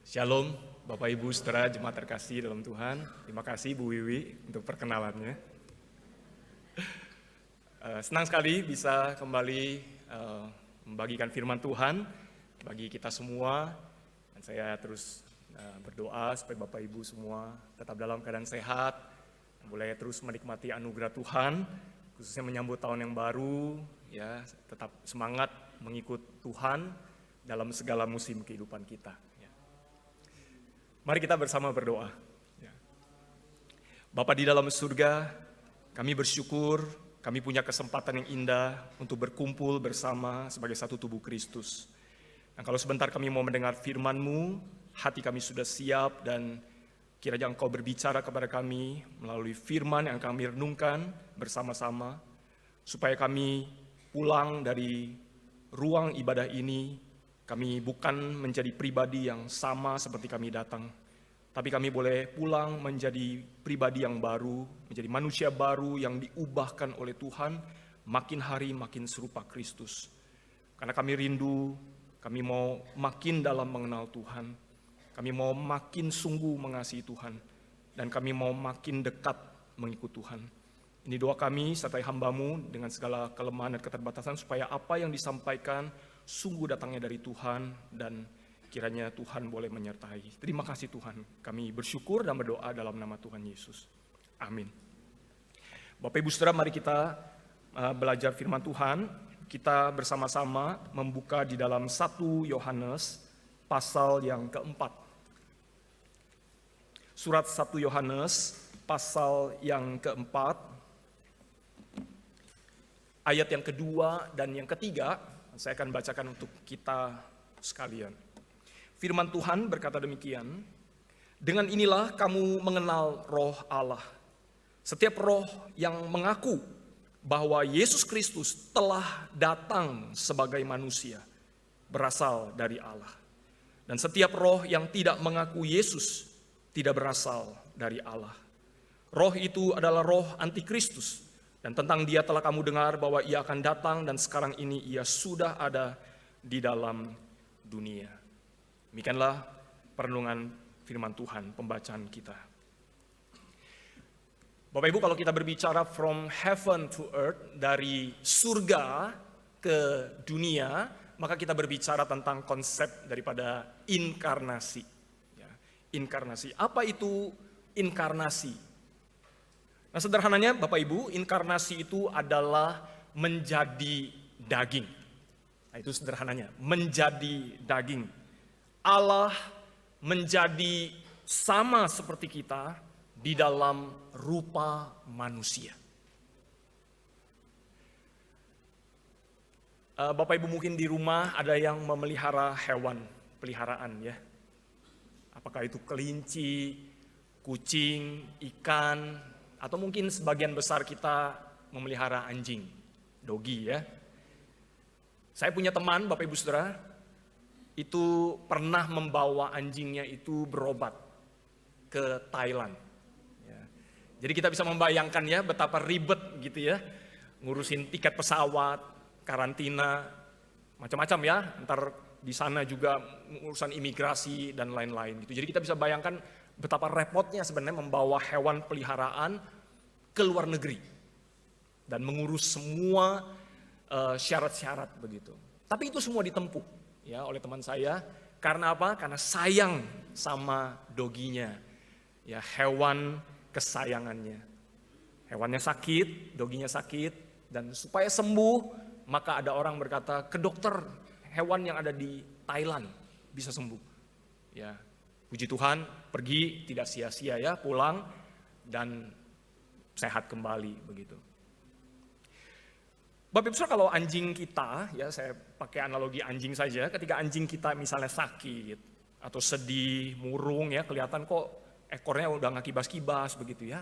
Shalom, Bapak Ibu saudara jemaat terkasih dalam Tuhan. Terima kasih Bu Wiwi untuk perkenalannya. Senang sekali bisa kembali membagikan firman Tuhan bagi kita semua. Dan saya terus berdoa supaya Bapak Ibu semua tetap dalam keadaan sehat, boleh terus menikmati anugerah Tuhan, khususnya menyambut tahun yang baru, ya tetap semangat mengikut Tuhan dalam segala musim kehidupan kita. Mari kita bersama berdoa. Bapa di dalam surga, kami bersyukur, kami punya kesempatan yang indah untuk berkumpul bersama sebagai satu tubuh Kristus. Dan kalau sebentar kami mau mendengar firman-Mu, hati kami sudah siap dan kiranya Engkau berbicara kepada kami melalui firman yang kami renungkan bersama-sama, supaya kami pulang dari ruang ibadah ini, kami bukan menjadi pribadi yang sama seperti kami datang, tapi kami boleh pulang menjadi pribadi yang baru, menjadi manusia baru yang diubahkan oleh Tuhan, makin hari makin serupa Kristus. Karena kami rindu, kami mau makin dalam mengenal Tuhan, kami mau makin sungguh mengasihi Tuhan, dan kami mau makin dekat mengikut Tuhan. Ini doa kami sertai hamba-Mu dengan segala kelemahan dan keterbatasan, supaya apa yang disampaikan sungguh datangnya dari Tuhan, dan kiranya Tuhan boleh menyertai. Terima kasih Tuhan, kami bersyukur dan berdoa dalam nama Tuhan Yesus. Amin. Bapak Ibu Saudara, mari kita belajar firman Tuhan. Kita bersama-sama membuka di dalam 1 Yohanes pasal yang keempat. Surat 1 Yohanes pasal yang keempat, ayat yang kedua dan yang ketiga. Saya akan bacakan untuk kita sekalian. Firman Tuhan berkata demikian, dengan inilah kamu mengenal roh Allah. Setiap roh yang mengaku bahwa Yesus Kristus telah datang sebagai manusia, berasal dari Allah. Dan setiap roh yang tidak mengaku Yesus, tidak berasal dari Allah. Roh itu adalah roh antikristus. Dan tentang dia telah kamu dengar bahwa ia akan datang, dan sekarang ini ia sudah ada di dalam dunia. Demikianlah perenungan firman Tuhan, pembacaan kita. Bapak Ibu, kalau kita berbicara from heaven to earth, dari surga ke dunia, maka kita berbicara tentang konsep daripada inkarnasi. Inkarnasi. Apa itu inkarnasi? Nah, sederhananya Bapak Ibu, inkarnasi itu adalah menjadi daging. Nah, itu sederhananya, menjadi daging. Allah menjadi sama seperti kita di dalam rupa manusia. Bapak Ibu mungkin di rumah ada yang memelihara hewan peliharaan ya. Apakah itu kelinci, kucing, ikan, atau mungkin sebagian besar kita memelihara anjing, dogi ya. Saya punya teman, Bapak Ibu Saudara, itu pernah membawa anjingnya itu berobat ke Thailand. Ya. Jadi kita bisa membayangkan ya betapa ribet gitu ya, ngurusin tiket pesawat, karantina, macam-macam ya. Ntar di sana juga urusan imigrasi dan lain-lain gitu. Jadi kita bisa bayangkan betapa repotnya sebenarnya membawa hewan peliharaan ke luar negeri dan mengurus semua syarat-syarat begitu. Tapi itu semua ditempuh ya oleh teman saya. Karena apa? Karena sayang sama doginya, ya hewan kesayangannya. Hewannya sakit, doginya sakit, dan supaya sembuh maka ada orang berkata ke dokter hewan yang ada di Thailand bisa sembuh. Ya. Puji Tuhan, pergi tidak sia-sia ya, pulang dan sehat kembali begitu. Bapak Ibu Saudara, kalau anjing kita, ya saya pakai analogi anjing saja, ketika anjing kita misalnya sakit atau sedih, murung ya, kelihatan kok ekornya udah nggak kibas-kibas begitu ya.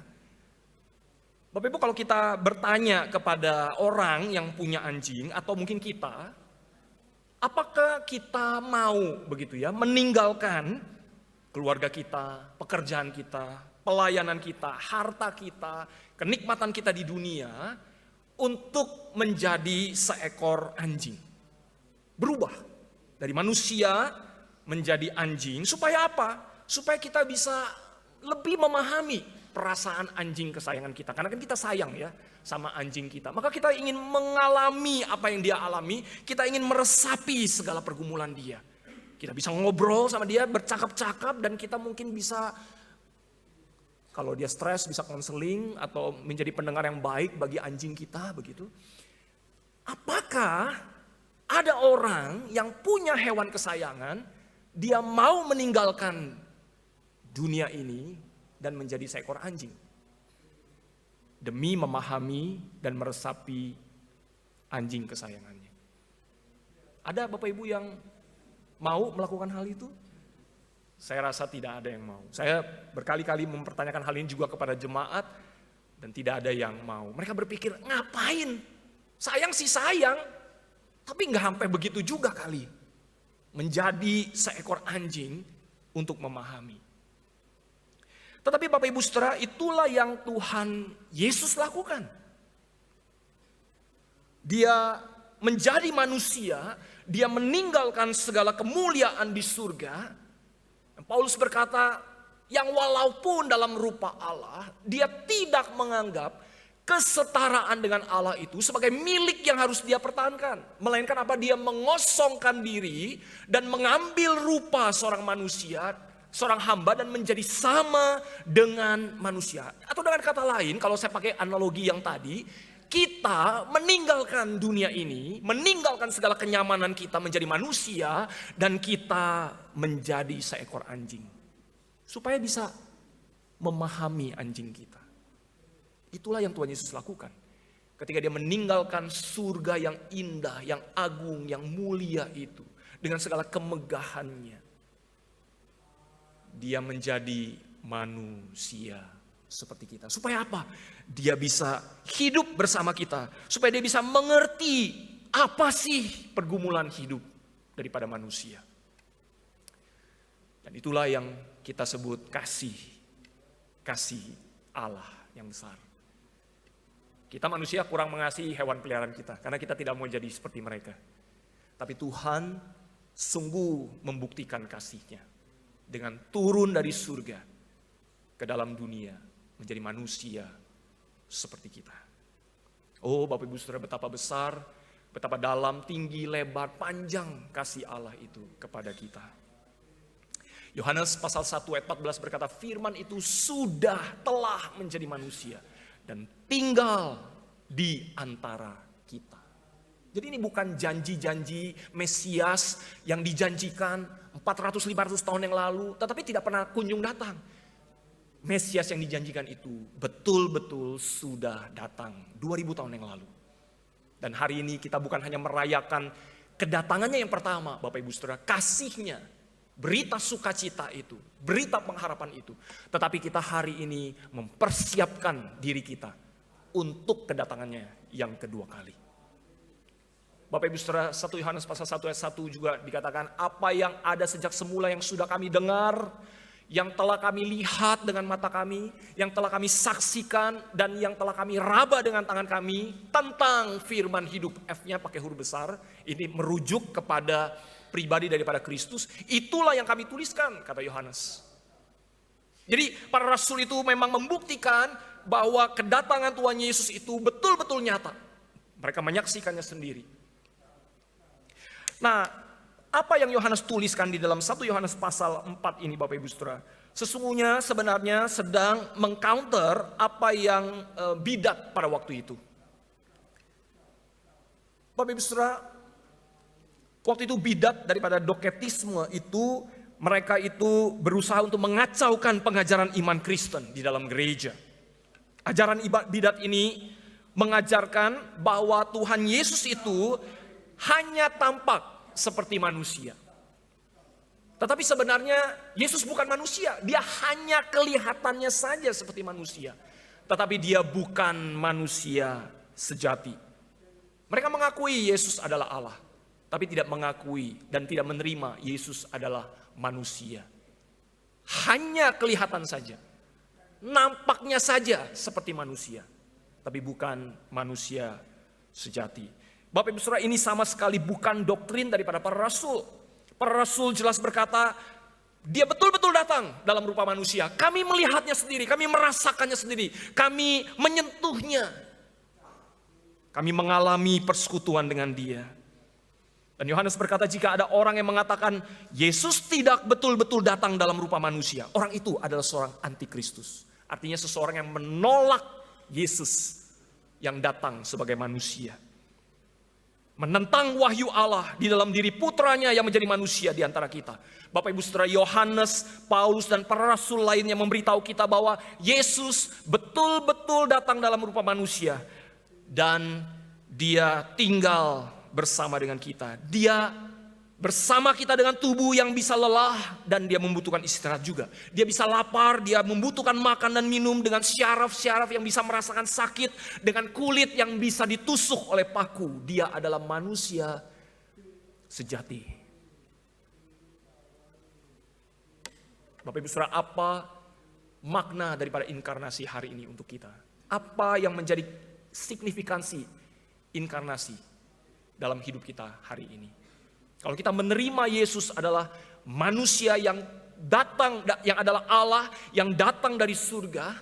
Bapak Ibu, kalau kita bertanya kepada orang yang punya anjing atau mungkin kita, apakah kita mau begitu ya meninggalkan keluarga kita, pekerjaan kita, pelayanan kita, harta kita, kenikmatan kita di dunia untuk menjadi seekor anjing. Berubah dari manusia menjadi anjing supaya apa? Supaya kita bisa lebih memahami perasaan anjing kesayangan kita. Karena kan kita sayang ya sama anjing kita. Maka kita ingin mengalami apa yang dia alami. Kita ingin meresapi segala pergumulan dia. Kita bisa ngobrol sama dia, bercakap-cakap, dan kita mungkin bisa, kalau dia stres, bisa konseling atau menjadi pendengar yang baik bagi anjing kita, begitu. Apakah ada orang yang punya hewan kesayangan, dia mau meninggalkan dunia ini dan menjadi seekor anjing demi memahami dan meresapi anjing kesayangannya? Ada Bapak Ibu yang mau melakukan hal itu? Saya rasa tidak ada yang mau. Saya berkali-kali mempertanyakan hal ini juga kepada jemaat dan tidak ada yang mau. Mereka berpikir, ngapain? Sayang sih sayang, tapi nggak sampai begitu juga kali. Menjadi seekor anjing untuk memahami. Tetapi Bapak Ibu Saudara, itulah yang Tuhan Yesus lakukan. Dia menjadi manusia, dia meninggalkan segala kemuliaan di surga. Paulus berkata, yang walaupun dalam rupa Allah, dia tidak menganggap kesetaraan dengan Allah itu sebagai milik yang harus dia pertahankan. Melainkan apa? Dia mengosongkan diri dan mengambil rupa seorang manusia, seorang hamba, dan menjadi sama dengan manusia. Atau dengan kata lain, kalau saya pakai analogi yang tadi, kita meninggalkan dunia ini, meninggalkan segala kenyamanan kita menjadi manusia, dan kita menjadi seekor anjing. Supaya bisa memahami anjing kita. Itulah yang Tuhan Yesus lakukan. Ketika dia meninggalkan surga yang indah, yang agung, yang mulia itu. Dengan segala kemegahannya. Dia menjadi manusia seperti kita. Supaya apa? Dia bisa hidup bersama kita. Supaya dia bisa mengerti apa sih pergumulan hidup daripada manusia. Dan itulah yang kita sebut kasih. Kasih Allah yang besar. Kita manusia kurang mengasihi hewan peliharaan kita. Karena kita tidak mau jadi seperti mereka. Tapi Tuhan sungguh membuktikan kasih-Nya. Dengan turun dari surga ke dalam dunia. Menjadi manusia seperti kita. Oh Bapak Ibu Saudara, betapa besar, betapa dalam, tinggi, lebar, panjang kasih Allah itu kepada kita. Yohanes pasal 1 ayat 14 berkata, firman itu telah menjadi manusia dan tinggal di antara kita. Jadi ini bukan janji-janji Mesias yang dijanjikan 400-500 tahun yang lalu, tetapi tidak pernah kunjung datang. Mesias yang dijanjikan itu betul-betul sudah datang 2000 tahun yang lalu. Dan hari ini kita bukan hanya merayakan kedatangannya yang pertama, Bapak Ibu Saudara, kasih-Nya, berita sukacita itu, berita pengharapan itu. Tetapi kita hari ini mempersiapkan diri kita untuk kedatangannya yang kedua kali. Bapak Ibu Saudara, 1 Yohanes pasal 1 ayat 1 juga dikatakan, apa yang ada sejak semula yang sudah kami dengar, yang telah kami lihat dengan mata kami, yang telah kami saksikan, dan yang telah kami raba dengan tangan kami tentang firman hidup. F-nya pakai huruf besar, ini merujuk kepada pribadi daripada Kristus. Itulah yang kami tuliskan, kata Yohanes. Jadi para rasul itu memang membuktikan bahwa kedatangan Tuhan Yesus itu betul-betul nyata. Mereka menyaksikannya sendiri. Nah, apa yang Yohanes tuliskan di dalam 1 Yohanes pasal 4 ini Bapak Ibu Saudara? Sesungguhnya sebenarnya sedang mengcounter apa yang bidat pada waktu itu. Bapak Ibu Saudara, waktu itu bidat daripada doketisme itu, mereka itu berusaha untuk mengacaukan pengajaran iman Kristen di dalam gereja. Ajaran bidat ini mengajarkan bahwa Tuhan Yesus itu hanya tampak seperti manusia. Tetapi sebenarnya Yesus bukan manusia. Dia hanya kelihatannya saja seperti manusia. Tetapi dia bukan manusia sejati. Mereka mengakui Yesus adalah Allah. Tapi tidak mengakui dan tidak menerima Yesus adalah manusia. Hanya kelihatan saja. Nampaknya saja seperti manusia. Tapi bukan manusia sejati. Bapak Ibu Saudara, ini sama sekali bukan doktrin daripada para rasul. Para rasul jelas berkata, dia betul-betul datang dalam rupa manusia. Kami melihatnya sendiri, kami merasakannya sendiri, kami menyentuhnya. Kami mengalami persekutuan dengan dia. Dan Yohanes berkata, jika ada orang yang mengatakan Yesus tidak betul-betul datang dalam rupa manusia, orang itu adalah seorang antikristus. Artinya seseorang yang menolak Yesus yang datang sebagai manusia. Menentang wahyu Allah di dalam diri putranya yang menjadi manusia di antara kita. Bapak Ibu Saudara, Yohanes, Paulus dan para rasul lainnya memberitahu kita bahwa Yesus betul-betul datang dalam rupa manusia. Dan dia tinggal bersama dengan kita. Dia bersama kita dengan tubuh yang bisa lelah dan dia membutuhkan istirahat juga. Dia bisa lapar, dia membutuhkan makan dan minum dengan syaraf-syaraf yang bisa merasakan sakit, dengan kulit yang bisa ditusuk oleh paku. Dia adalah manusia sejati. Bapak Ibu Saudara, apa makna daripada inkarnasi hari ini untuk kita? Apa yang menjadi signifikansi inkarnasi dalam hidup kita hari ini? Kalau kita menerima Yesus adalah manusia yang datang, yang adalah Allah yang datang dari surga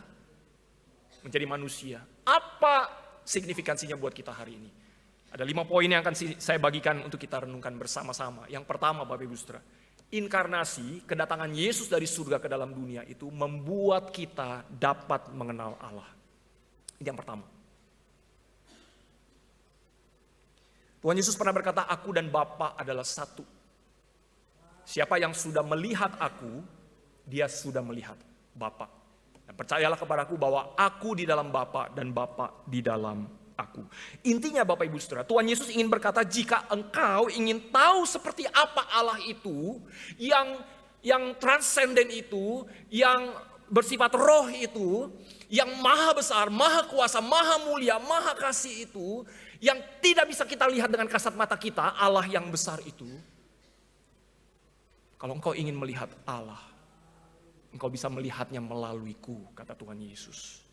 menjadi manusia. Apa signifikansinya buat kita hari ini? Ada 5 poin yang akan saya bagikan untuk kita renungkan bersama-sama. Yang pertama, Bapak Ibu Saudara, inkarnasi, kedatangan Yesus dari surga ke dalam dunia itu membuat kita dapat mengenal Allah. Ini yang pertama. Tuhan Yesus pernah berkata, aku dan Bapa adalah satu. Siapa yang sudah melihat aku, dia sudah melihat Bapa. Dan percayalah kepadaku bahwa aku di dalam Bapa dan Bapa di dalam aku. Intinya Bapak Ibu Saudara, Tuhan Yesus ingin berkata, jika engkau ingin tahu seperti apa Allah itu, yang transenden itu, yang bersifat roh itu, yang maha besar, maha kuasa, maha mulia, maha kasih itu, yang tidak bisa kita lihat dengan kasat mata kita, Allah yang besar itu. Kalau engkau ingin melihat Allah, engkau bisa melihatnya melaluiku, kata Tuhan Yesus.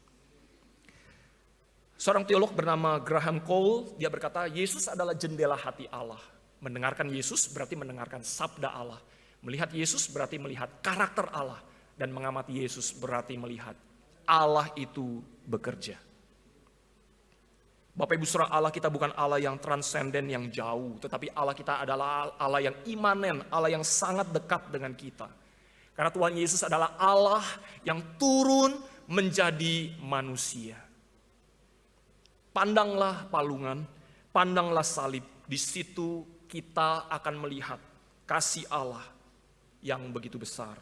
Seorang teolog bernama Graham Cole, dia berkata, Yesus adalah jendela hati Allah. Mendengarkan Yesus berarti mendengarkan sabda Allah. Melihat Yesus berarti melihat karakter Allah. Dan mengamati Yesus berarti melihat Allah itu bekerja. Bapak Ibu Saudara, Allah kita bukan Allah yang transenden, yang jauh. Tetapi Allah kita adalah Allah yang imanen, Allah yang sangat dekat dengan kita. Karena Tuhan Yesus adalah Allah yang turun menjadi manusia. Pandanglah palungan, pandanglah salib. Di situ kita akan melihat kasih Allah yang begitu besar.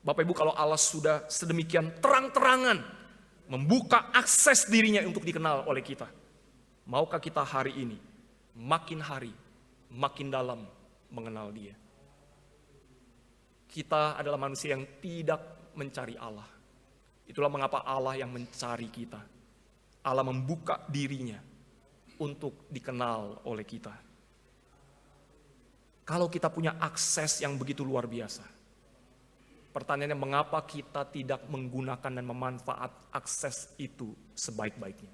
Bapak Ibu, kalau Allah sudah sedemikian terang-terangan membuka akses dirinya untuk dikenal oleh kita, maukah kita hari ini makin hari makin dalam mengenal Dia? Kita adalah manusia yang tidak mencari Allah. Itulah mengapa Allah yang mencari kita. Allah membuka dirinya untuk dikenal oleh kita. Kalau kita punya akses yang begitu luar biasa, pertanyaannya, mengapa kita tidak menggunakan dan memanfaat akses itu sebaik-baiknya?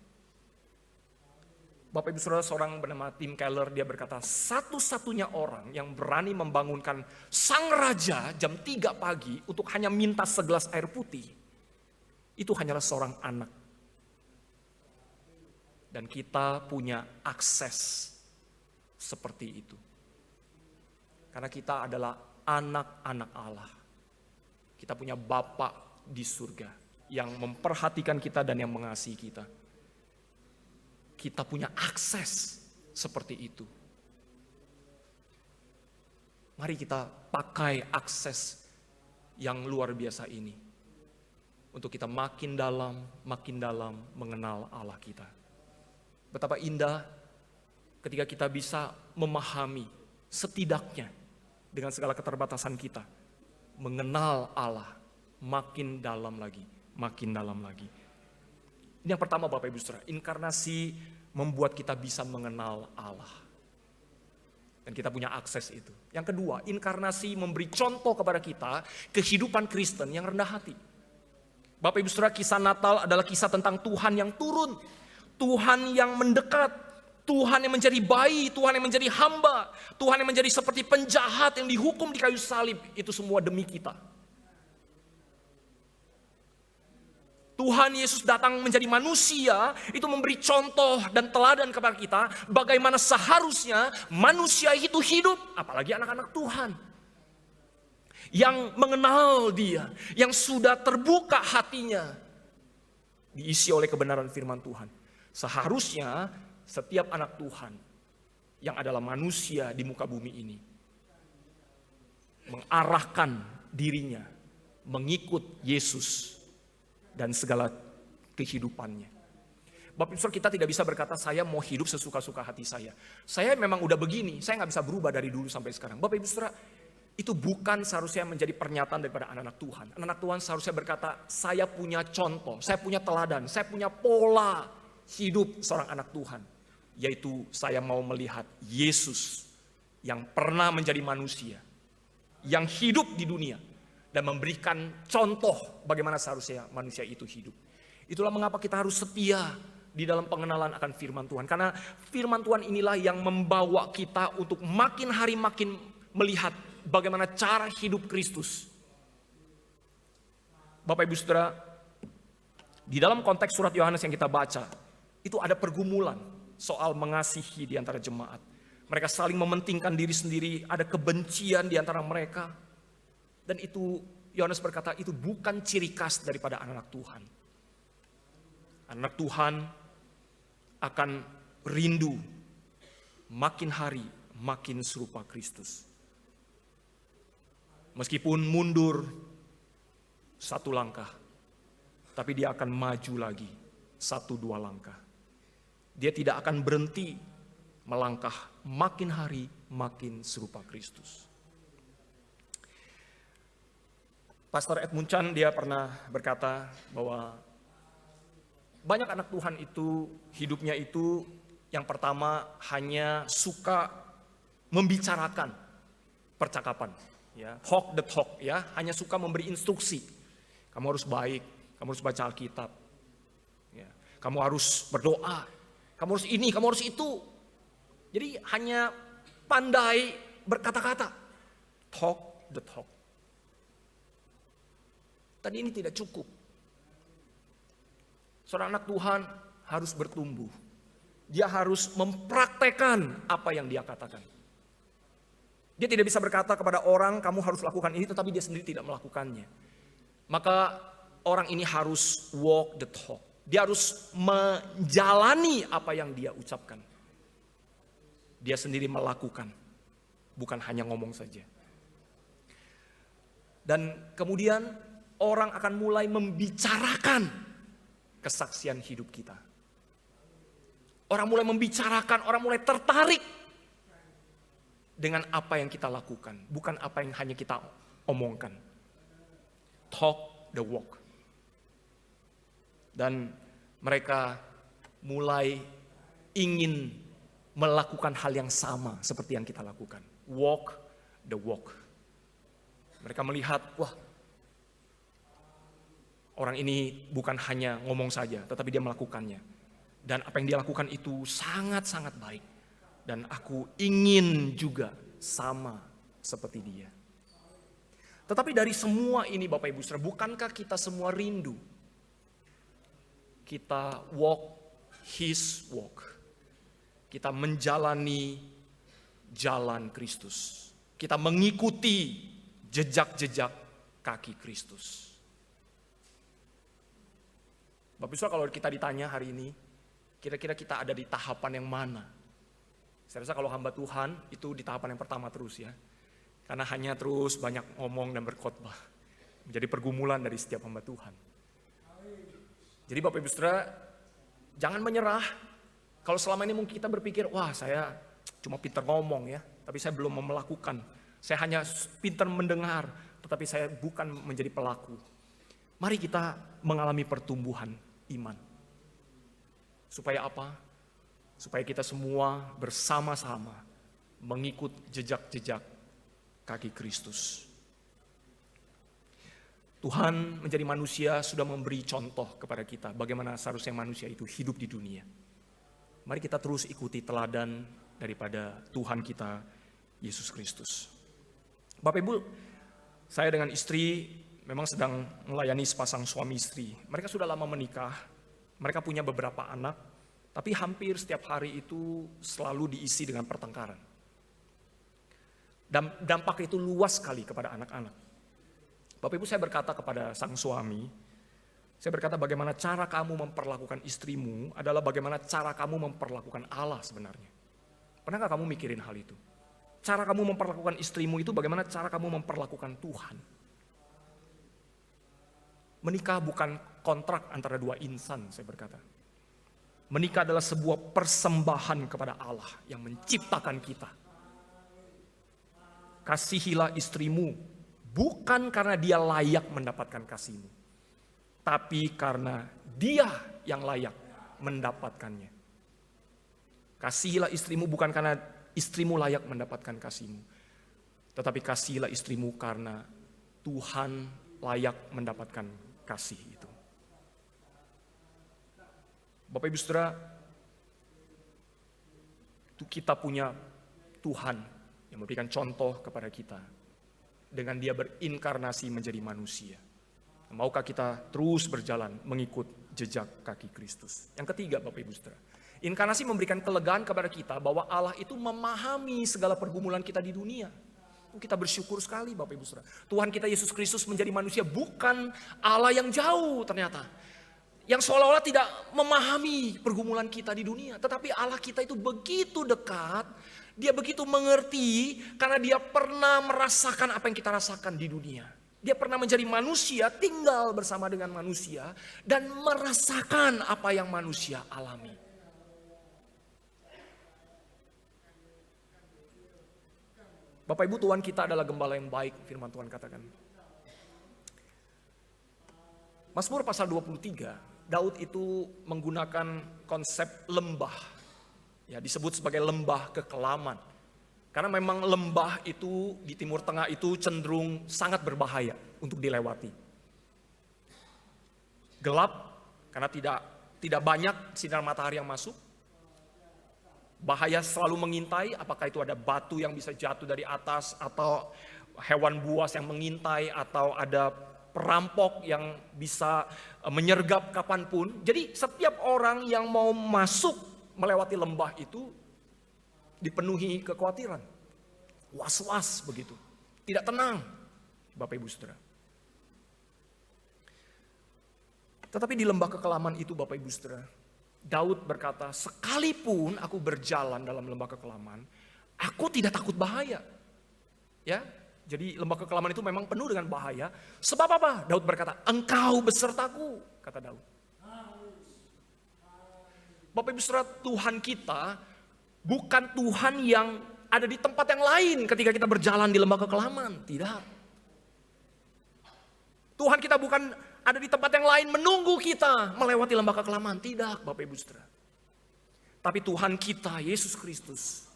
Bapak Ibu Saudara, seorang bernama Tim Keller, dia berkata, satu-satunya orang yang berani membangunkan sang raja jam 3 pagi untuk hanya minta segelas air putih, itu hanyalah seorang anak. Dan kita punya akses seperti itu. Karena kita adalah anak-anak Allah. Kita punya Bapa di surga yang memperhatikan kita dan yang mengasihi kita. Kita punya akses seperti itu. Mari kita pakai akses yang luar biasa ini untuk kita makin dalam mengenal Allah kita. Betapa indah ketika kita bisa memahami setidaknya dengan segala keterbatasan kita, mengenal Allah makin dalam lagi, makin dalam lagi. Ini yang pertama Bapak Ibu Saudara, inkarnasi membuat kita bisa mengenal Allah. Dan kita punya akses itu. Yang kedua, inkarnasi memberi contoh kepada kita kehidupan Kristen yang rendah hati. Bapak Ibu Saudara, kisah Natal adalah kisah tentang Tuhan yang turun. Tuhan yang mendekat. Tuhan yang menjadi bayi, Tuhan yang menjadi hamba, Tuhan yang menjadi seperti penjahat yang dihukum di kayu salib. Itu semua demi kita. Tuhan Yesus datang menjadi manusia, itu memberi contoh dan teladan kepada kita bagaimana seharusnya manusia itu hidup, apalagi anak-anak Tuhan. Yang mengenal Dia, yang sudah terbuka hatinya, diisi oleh kebenaran firman Tuhan. Seharusnya setiap anak Tuhan yang adalah manusia di muka bumi ini mengarahkan dirinya mengikut Yesus dan segala kehidupannya. Bapak Ibu Saudara, kita tidak bisa berkata saya mau hidup sesuka-suka hati saya. Saya memang udah begini, saya gak bisa berubah dari dulu sampai sekarang. Bapak Ibu Saudara, itu bukan seharusnya menjadi pernyataan daripada anak-anak Tuhan. Anak-anak Tuhan seharusnya berkata, saya punya contoh, saya punya teladan, saya punya pola hidup seorang anak Tuhan. Yaitu saya mau melihat Yesus yang pernah menjadi manusia, yang hidup di dunia, dan memberikan contoh bagaimana seharusnya manusia itu hidup. Itulah mengapa kita harus setia di dalam pengenalan akan firman Tuhan. Karena firman Tuhan inilah yang membawa kita untuk makin hari makin melihat bagaimana cara hidup Kristus. Bapak Ibu Saudara, di dalam konteks surat Yohanes yang kita baca, itu ada pergumulan soal mengasihi di antara jemaat. Mereka saling mementingkan diri sendiri, ada kebencian di antara mereka. Dan itu Yohanes berkata itu bukan ciri khas daripada anak-anak Tuhan. Anak Tuhan akan rindu makin hari makin serupa Kristus. Meskipun mundur satu langkah, tapi dia akan maju lagi 1-2 langkah. Dia tidak akan berhenti melangkah makin hari makin serupa Kristus. Pastor Edmund Chan dia pernah berkata bahwa banyak anak Tuhan itu hidupnya itu yang pertama hanya suka membicarakan percakapan, ya, talk the talk, ya, hanya suka memberi instruksi. Kamu harus baik, kamu harus baca Alkitab, ya, kamu harus berdoa, kamu harus ini, kamu harus itu. Jadi hanya pandai berkata-kata, talk the talk. Tadi ini tidak cukup. Seorang anak Tuhan harus bertumbuh. Dia harus mempraktekkan apa yang dia katakan. Dia tidak bisa berkata kepada orang, kamu harus lakukan ini, tetapi dia sendiri tidak melakukannya. Maka orang ini harus walk the talk. Dia harus menjalani apa yang dia ucapkan. Dia sendiri melakukan, bukan hanya ngomong saja. Dan kemudian orang akan mulai membicarakan kesaksian hidup kita. Orang mulai membicarakan, orang mulai tertarik dengan apa yang kita lakukan, bukan apa yang hanya kita omongkan. Talk the walk. Dan mereka mulai ingin melakukan hal yang sama seperti yang kita lakukan. Walk the walk. Mereka melihat, wah, orang ini bukan hanya ngomong saja, tetapi dia melakukannya. Dan apa yang dia lakukan itu sangat-sangat baik. Dan aku ingin juga sama seperti dia. Tetapi dari semua ini Bapak Ibu Saudara, bukankah kita semua rindu? Kita walk his walk. Kita menjalani jalan Kristus. Kita mengikuti jejak-jejak kaki Kristus. Bapak Ibu Saudara, kalau kita ditanya hari ini, kira-kira kita ada di tahapan yang mana? Saya rasa kalau hamba Tuhan itu di tahapan yang pertama terus, ya. Karena hanya terus banyak ngomong dan berkhotbah. Menjadi pergumulan dari setiap hamba Tuhan. Jadi Bapak Ibu Saudara, jangan menyerah. Kalau selama ini mungkin kita berpikir, wah saya cuma pintar ngomong, ya, tapi saya belum mau melakukan. Saya hanya pintar mendengar, tetapi saya bukan menjadi pelaku. Mari kita mengalami pertumbuhan iman. Supaya apa? Supaya kita semua bersama-sama mengikut jejak-jejak kaki Kristus. Tuhan menjadi manusia sudah memberi contoh kepada kita bagaimana seharusnya manusia itu hidup di dunia. Mari kita terus ikuti teladan daripada Tuhan kita, Yesus Kristus. Bapak Ibu, saya dengan istri memang sedang melayani sepasang suami istri. Mereka sudah lama menikah, mereka punya beberapa anak, tapi hampir setiap hari itu selalu diisi dengan pertengkaran. Dan dampak itu luas sekali kepada anak-anak. Bapak Ibu, saya berkata kepada sang suami, saya berkata bagaimana cara kamu memperlakukan istrimu adalah bagaimana cara kamu memperlakukan Allah sebenarnya. Pernahkah kamu mikirin hal itu? Cara kamu memperlakukan istrimu itu bagaimana cara kamu memperlakukan Tuhan. Menikah bukan kontrak antara dua insan, saya berkata. Menikah adalah sebuah persembahan kepada Allah yang menciptakan kita. Kasihilah istrimu bukan karena dia layak mendapatkan kasihmu, tapi karena dia yang layak mendapatkannya. Kasihilah istrimu bukan karena istrimu layak mendapatkan kasihmu, tetapi kasihilah istrimu karena Tuhan layak mendapatkan kasih itu. Bapak Ibu Saudara, kita punya Tuhan yang memberikan contoh kepada kita dengan dia berinkarnasi menjadi manusia. Maukah kita terus berjalan mengikut jejak kaki Kristus? Yang ketiga, Bapak Ibu Saudara, inkarnasi memberikan kelegaan kepada kita bahwa Allah itu memahami segala pergumulan kita di dunia. Kita bersyukur sekali Bapak Ibu Saudara. Tuhan kita Yesus Kristus menjadi manusia bukan Allah yang jauh ternyata. Yang seolah-olah tidak memahami pergumulan kita di dunia. Tetapi Allah kita itu begitu dekat. Dia begitu mengerti karena dia pernah merasakan apa yang kita rasakan di dunia. Dia pernah menjadi manusia, tinggal bersama dengan manusia. Dan merasakan apa yang manusia alami. Bapak Ibu, Tuhan kita adalah gembala yang baik, firman Tuhan katakan. Mazmur pasal 23, Daud itu menggunakan konsep lembah. Ya, disebut sebagai lembah kekelaman. Karena memang lembah itu di Timur Tengah itu cenderung sangat berbahaya untuk dilewati. Gelap karena tidak banyak sinar matahari yang masuk. Bahaya selalu mengintai, apakah itu ada batu yang bisa jatuh dari atas, atau hewan buas yang mengintai, atau ada perampok yang bisa menyergap kapanpun. Jadi setiap orang yang mau masuk melewati lembah itu dipenuhi kekhawatiran. Was-was begitu. Tidak tenang, Bapak Ibu Saudara. Tetapi di lembah kekelaman itu Bapak Ibu Saudara, Daud berkata, sekalipun aku berjalan dalam lembah kekelaman, aku tidak takut bahaya. Ya, jadi lembah kekelaman itu memang penuh dengan bahaya. Sebab apa? Daud berkata, engkau besertaku, kata Daud. Bapak Ibu Saudara, Tuhan kita bukan Tuhan yang ada di tempat yang lain ketika kita berjalan di lembah kekelaman. Tidak. Tuhan kita bukan ada di tempat yang lain menunggu kita melewati lembah kekelaman. Tidak, Bapak Ibu Saudara. Tapi Tuhan kita, Yesus Kristus,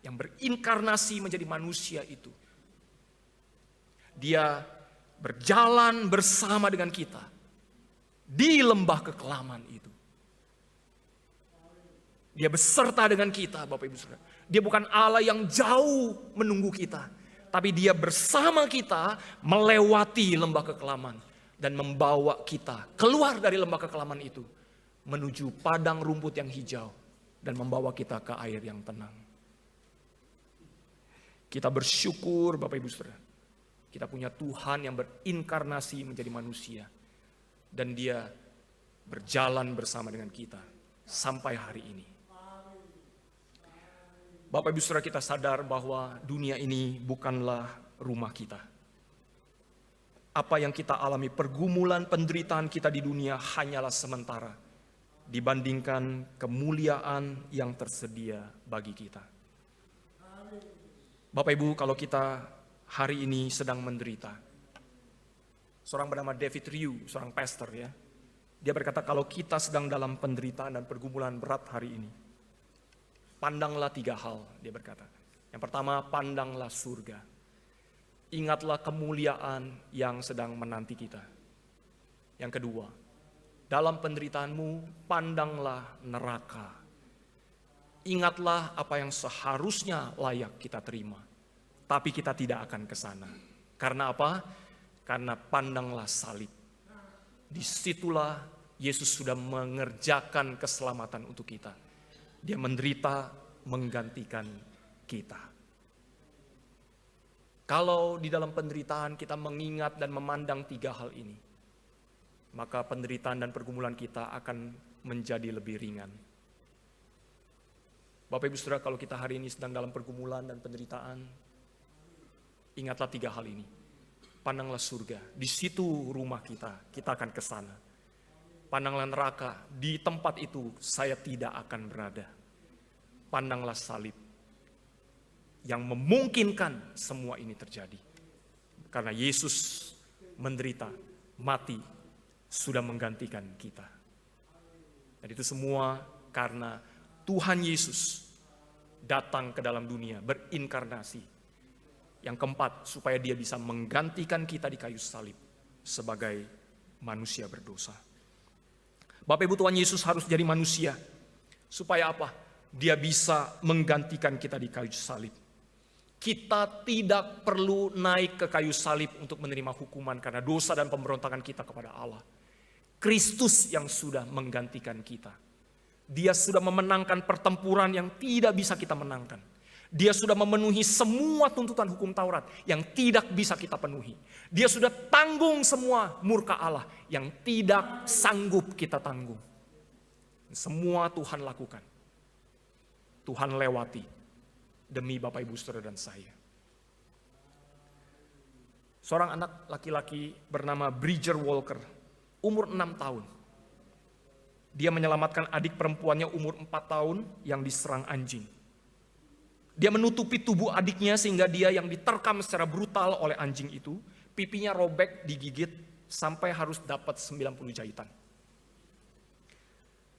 yang berinkarnasi menjadi manusia itu, dia berjalan bersama dengan kita di lembah kekelaman itu. Dia beserta dengan kita, Bapak Ibu Saudara. Dia bukan Allah yang jauh menunggu kita, tapi dia bersama kita melewati lembah kekelaman. Dan membawa kita keluar dari lembah kekelaman itu menuju padang rumput yang hijau dan membawa kita ke air yang tenang. Kita bersyukur Bapak Ibu Saudara. Kita punya Tuhan yang berinkarnasi menjadi manusia dan dia berjalan bersama dengan kita sampai hari ini. Bapak Ibu Saudara, kita sadar bahwa dunia ini bukanlah rumah kita. Apa yang kita alami, pergumulan, penderitaan kita di dunia hanyalah sementara dibandingkan kemuliaan yang tersedia bagi kita. Bapak Ibu, kalau kita hari ini sedang menderita, seorang bernama David Ryu, seorang pastor ya, dia berkata kalau kita sedang dalam penderitaan dan pergumulan berat hari ini, pandanglah 3 hal, dia berkata. Yang pertama, pandanglah surga. Ingatlah kemuliaan yang sedang menanti kita. Yang kedua, dalam penderitaanmu pandanglah neraka. ingatlah apa yang seharusnya layak kita terima. Tapi kita tidak akan ke sana. Karena apa? Karena pandanglah salib. Disitulah Yesus sudah mengerjakan keselamatan untuk kita. Dia menderita menggantikan kita. Kalau di dalam penderitaan kita mengingat dan memandang 3 hal ini, maka penderitaan dan pergumulan kita akan menjadi lebih ringan. Bapak Ibu Saudara, kalau kita hari ini sedang dalam pergumulan dan penderitaan, ingatlah 3 hal ini. Pandanglah surga, di situ rumah kita akan ke sana. Pandanglah neraka, di tempat itu saya tidak akan berada. Pandanglah salib, yang memungkinkan semua ini terjadi. Karena Yesus menderita, mati, sudah menggantikan kita. Dan itu semua karena Tuhan Yesus datang ke dalam dunia, berinkarnasi. Yang keempat, supaya dia bisa menggantikan kita di kayu salib sebagai manusia berdosa. Bapak Ibu, Tuhan Yesus harus jadi manusia. Supaya apa? Dia bisa menggantikan kita di kayu salib. Kita tidak perlu naik ke kayu salib untuk menerima hukuman karena dosa dan pemberontakan kita kepada Allah. Kristus yang sudah menggantikan kita. Dia sudah memenangkan pertempuran yang tidak bisa kita menangkan. Dia sudah memenuhi semua tuntutan hukum Taurat yang tidak bisa kita penuhi. Dia sudah tanggung semua murka Allah yang tidak sanggup kita tanggung. Semua Tuhan lakukan. Tuhan lewati demi Bapak Ibu Saudara dan saya. Seorang anak laki-laki bernama Bridger Walker, umur 6 tahun. Dia menyelamatkan adik perempuannya umur 4 tahun yang diserang anjing. Dia menutupi tubuh adiknya sehingga dia yang diterkam secara brutal oleh anjing itu, pipinya robek, digigit, sampai harus dapat 90 jahitan.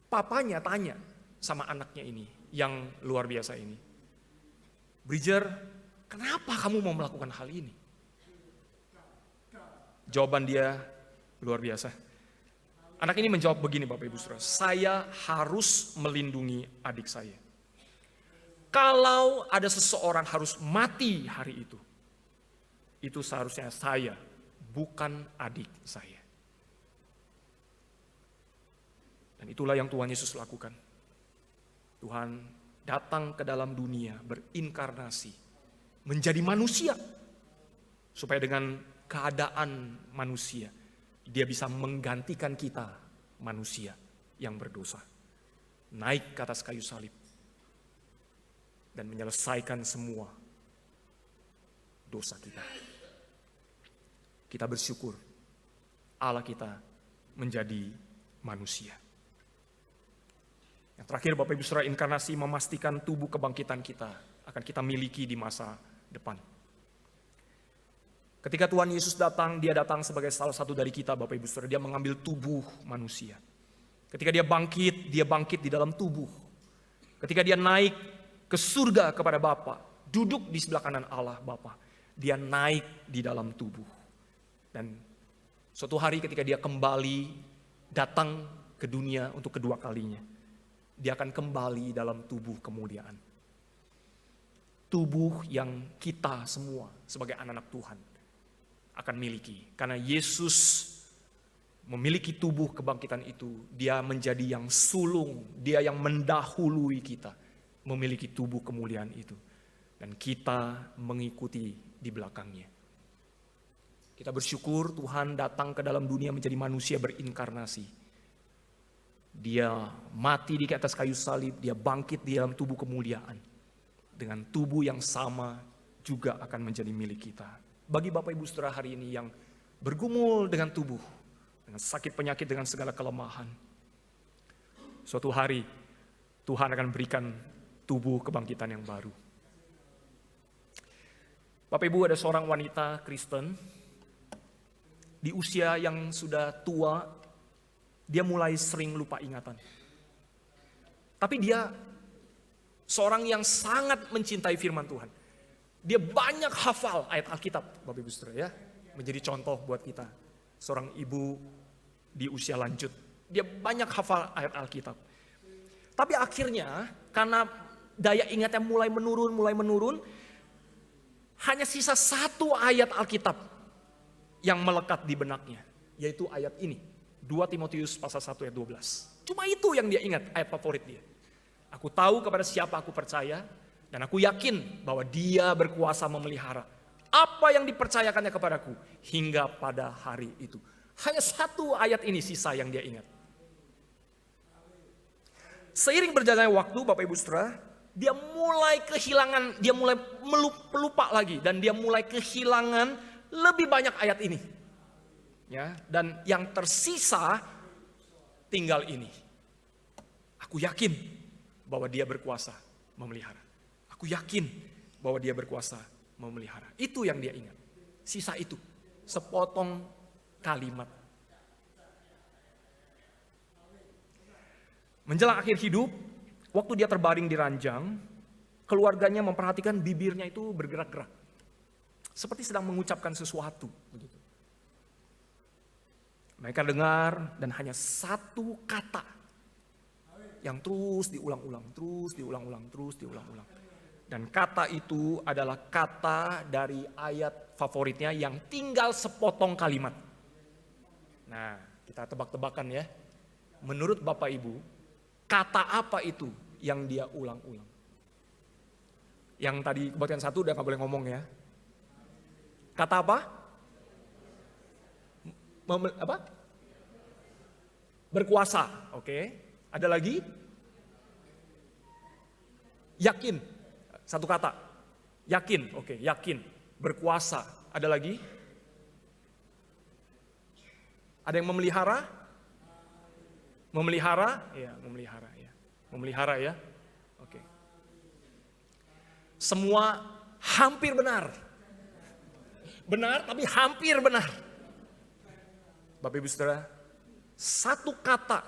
Papanya tanya sama anaknya ini, yang luar biasa ini. Bridger, kenapa kamu mau melakukan hal ini? Jawaban dia luar biasa. Anak ini menjawab begini Bapak Ibu Saudara, saya harus melindungi adik saya. Kalau ada seseorang harus mati hari itu seharusnya saya, bukan adik saya. Dan itulah yang Tuhan Yesus lakukan. Tuhan datang ke dalam dunia, berinkarnasi, menjadi manusia. Supaya dengan keadaan manusia, dia bisa menggantikan kita, manusia yang berdosa. Naik ke atas kayu salib. Dan menyelesaikan semua dosa kita. Kita bersyukur Allah kita menjadi manusia. Yang terakhir Bapak Ibu Saudara, inkarnasi memastikan tubuh kebangkitan kita akan kita miliki di masa depan. Ketika Tuhan Yesus datang, dia datang sebagai salah satu dari kita Bapak Ibu Saudara. Dia mengambil tubuh manusia. Ketika dia bangkit di dalam tubuh. Ketika dia naik ke surga kepada Bapa, duduk di sebelah kanan Allah Bapa, dia naik di dalam tubuh. Dan suatu hari ketika dia kembali datang ke dunia untuk kedua kalinya, dia akan kembali dalam tubuh kemuliaan. Tubuh yang kita semua sebagai anak-anak Tuhan akan miliki. Karena Yesus memiliki tubuh kebangkitan itu, dia menjadi yang sulung, dia yang mendahului kita, memiliki tubuh kemuliaan itu. Dan kita mengikuti di belakangnya. Kita bersyukur Tuhan datang ke dalam dunia menjadi manusia berinkarnasi. Dia mati di atas kayu salib, dia bangkit di dalam tubuh kemuliaan. Dengan tubuh yang sama juga akan menjadi milik kita. Bagi Bapak Ibu Saudara hari ini yang bergumul dengan tubuh, dengan sakit penyakit, dengan segala kelemahan. Suatu hari Tuhan akan berikan tubuh kebangkitan yang baru. Bapak Ibu, ada seorang wanita Kristen di usia yang sudah tua, dia mulai sering lupa ingatan. Tapi dia seorang yang sangat mencintai firman Tuhan. Dia banyak hafal ayat Alkitab, Bapak Ibu Saudara ya. Menjadi contoh buat kita. Seorang ibu di usia lanjut, dia banyak hafal ayat Alkitab. Tapi akhirnya karena daya ingatnya mulai menurun. Hanya sisa satu ayat Alkitab yang melekat di benaknya. Yaitu ayat ini. 2 Timotius pasal 1 ayat 12. Cuma itu yang dia ingat, ayat favorit dia. Aku tahu kepada siapa aku percaya, dan aku yakin bahwa dia berkuasa memelihara apa yang dipercayakannya kepadaku hingga pada hari itu. Hanya satu ayat ini sisa yang dia ingat. Seiring berjalannya waktu, Bapak Ibu Saudara, dia mulai kehilangan, dia mulai melupa lagi, dan dia mulai kehilangan lebih banyak ayat ini. Ya, dan yang tersisa tinggal ini. Aku yakin bahwa dia berkuasa memelihara. Aku yakin bahwa dia berkuasa memelihara. Itu yang dia ingat. Sisa itu, sepotong kalimat. Menjelang akhir hidup, waktu dia terbaring di ranjang, keluarganya memperhatikan bibirnya itu bergerak-gerak. Seperti sedang mengucapkan sesuatu. Mereka dengar dan hanya satu kata yang terus diulang-ulang. Dan kata itu adalah kata dari ayat favoritnya yang tinggal sepotong kalimat. Nah, kita tebak-tebakan ya. Menurut Bapak Ibu, kata apa itu yang dia ulang-ulang? Yang tadi kebatian 1 udah gak boleh ngomong ya. Kata apa? Apa? Berkuasa, oke. Ada lagi? Yakin. Satu kata. Yakin, oke, yakin. Berkuasa. Ada lagi? Ada yang memelihara? Memelihara? Ya, memelihara ya. Memelihara ya. Oke. Semua hampir benar. Benar tapi hampir benar. Bapak Ibu Saudara, satu kata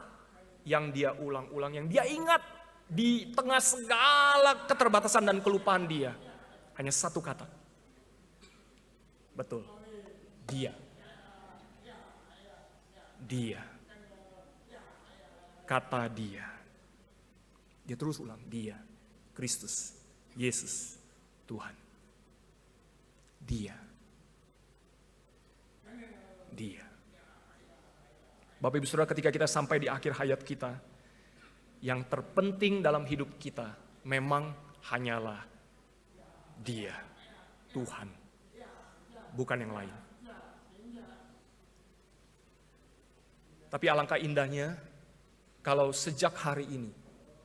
yang dia ulang-ulang, yang dia ingat di tengah segala keterbatasan dan kelupaan dia. Hanya satu kata. Betul. Dia. Dia. Kata dia. Dia terus ulang. Dia. Kristus. Yesus. Tuhan. Dia. Dia. Bapak Ibu Saudara, ketika kita sampai di akhir hayat kita, yang terpenting dalam hidup kita memang hanyalah Dia, Tuhan, bukan yang lain. Tapi alangkah indahnya kalau sejak hari ini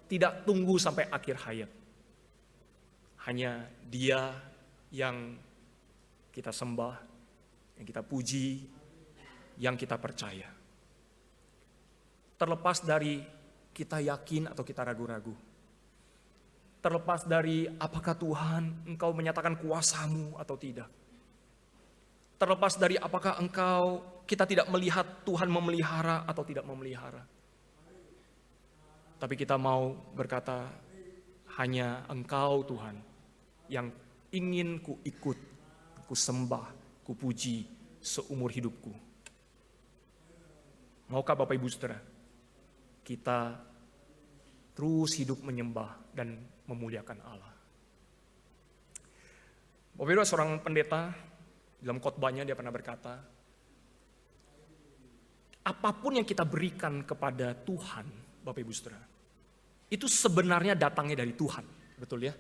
tidak tunggu sampai akhir hayat. Hanya Dia yang kita sembah, yang kita puji, yang kita percaya. Terlepas dari kita yakin atau kita ragu-ragu. Terlepas dari apakah Tuhan Engkau menyatakan kuasa-Mu atau tidak. Terlepas dari apakah kita tidak melihat Tuhan memelihara atau tidak memelihara. Tapi kita mau berkata, hanya Engkau Tuhan yang ingin ku ikut, ku sembah, ku puji seumur hidupku. Maukah Bapak Ibu Saudara, kita terus hidup menyembah dan memuliakan Allah. Bapak Ibu, seorang pendeta dalam khotbahnya dia pernah berkata, apapun yang kita berikan kepada Tuhan, Bapak Ibu Saudara, itu sebenarnya datangnya dari Tuhan, betul ya?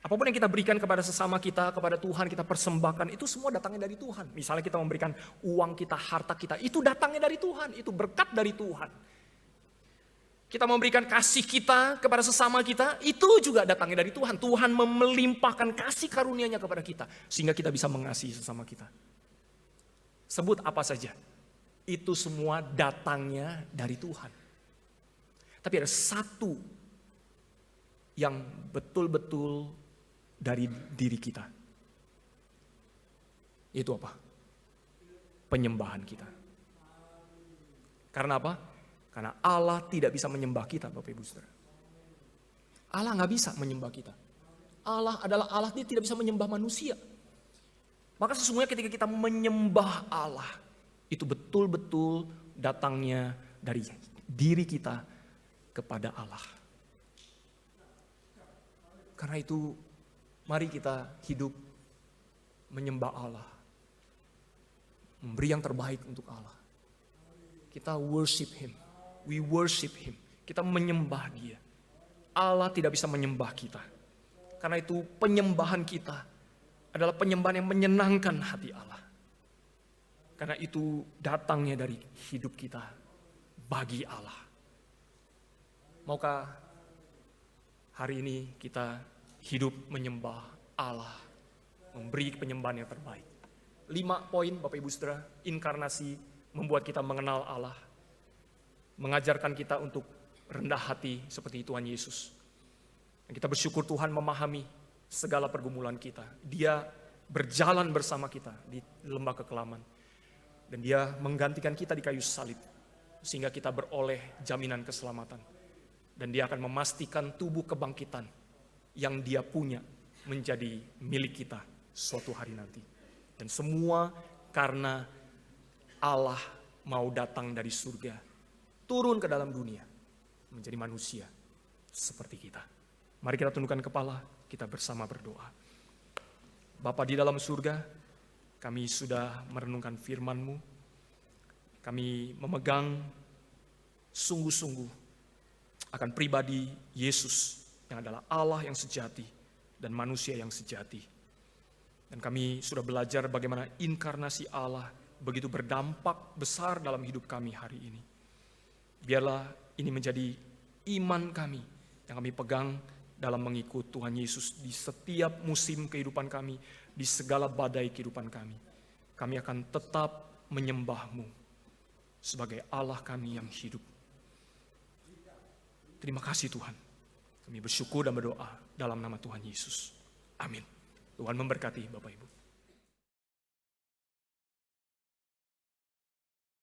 Apapun yang kita berikan kepada sesama kita, kepada Tuhan, kita persembahkan, itu semua datangnya dari Tuhan. Misalnya kita memberikan uang kita, harta kita, itu datangnya dari Tuhan, itu berkat dari Tuhan. Kita memberikan kasih kita kepada sesama kita, itu juga datangnya dari Tuhan. Tuhan melimpahkan kasih karunia-Nya kepada kita, sehingga kita bisa mengasihi sesama kita. Sebut apa saja, itu semua datangnya dari Tuhan. Tapi ada satu yang betul-betul dari diri kita. Itu apa? Penyembahan kita. Karena apa? Karena Allah tidak bisa menyembah kita, Bapak Ibu Saudara. Allah gak bisa menyembah kita. Allah adalah Allah, Dia tidak bisa menyembah manusia. Maka sesungguhnya ketika kita menyembah Allah, itu betul-betul datangnya dari diri kita kepada Allah. Karena itu, mari kita hidup menyembah Allah. Memberi yang terbaik untuk Allah. Kita worship Him. We worship Him. Kita menyembah Dia. Allah tidak bisa menyembah kita. Karena itu penyembahan kita adalah penyembahan yang menyenangkan hati Allah. Karena itu datangnya dari hidup kita bagi Allah. Maukah hari ini kita hidup menyembah Allah, memberi penyembahan yang terbaik. 5 poin Bapak Ibu Saudara, inkarnasi membuat kita mengenal Allah, mengajarkan kita untuk rendah hati seperti Tuhan Yesus. Dan kita bersyukur Tuhan memahami segala pergumulan kita. Dia berjalan bersama kita di lembah kekelaman. Dan Dia menggantikan kita di kayu salib, sehingga kita beroleh jaminan keselamatan. Dan Dia akan memastikan tubuh kebangkitan yang Dia punya menjadi milik kita suatu hari nanti. Dan semua karena Allah mau datang dari surga, turun ke dalam dunia, menjadi manusia seperti kita. Mari kita tundukkan kepala, kita bersama berdoa. Bapa di dalam surga, kami sudah merenungkan firman-Mu. Kami memegang sungguh-sungguh akan pribadi Yesus yang adalah Allah yang sejati dan manusia yang sejati. Dan kami sudah belajar bagaimana inkarnasi Allah begitu berdampak besar dalam hidup kami hari ini. Biarlah ini menjadi iman kami yang kami pegang dalam mengikut Tuhan Yesus di setiap musim kehidupan kami, di segala badai kehidupan kami. Kami akan tetap menyembah-Mu sebagai Allah kami yang hidup. Terima kasih Tuhan. Kami bersyukur dan berdoa dalam nama Tuhan Yesus. Amin. Tuhan memberkati Bapak Ibu.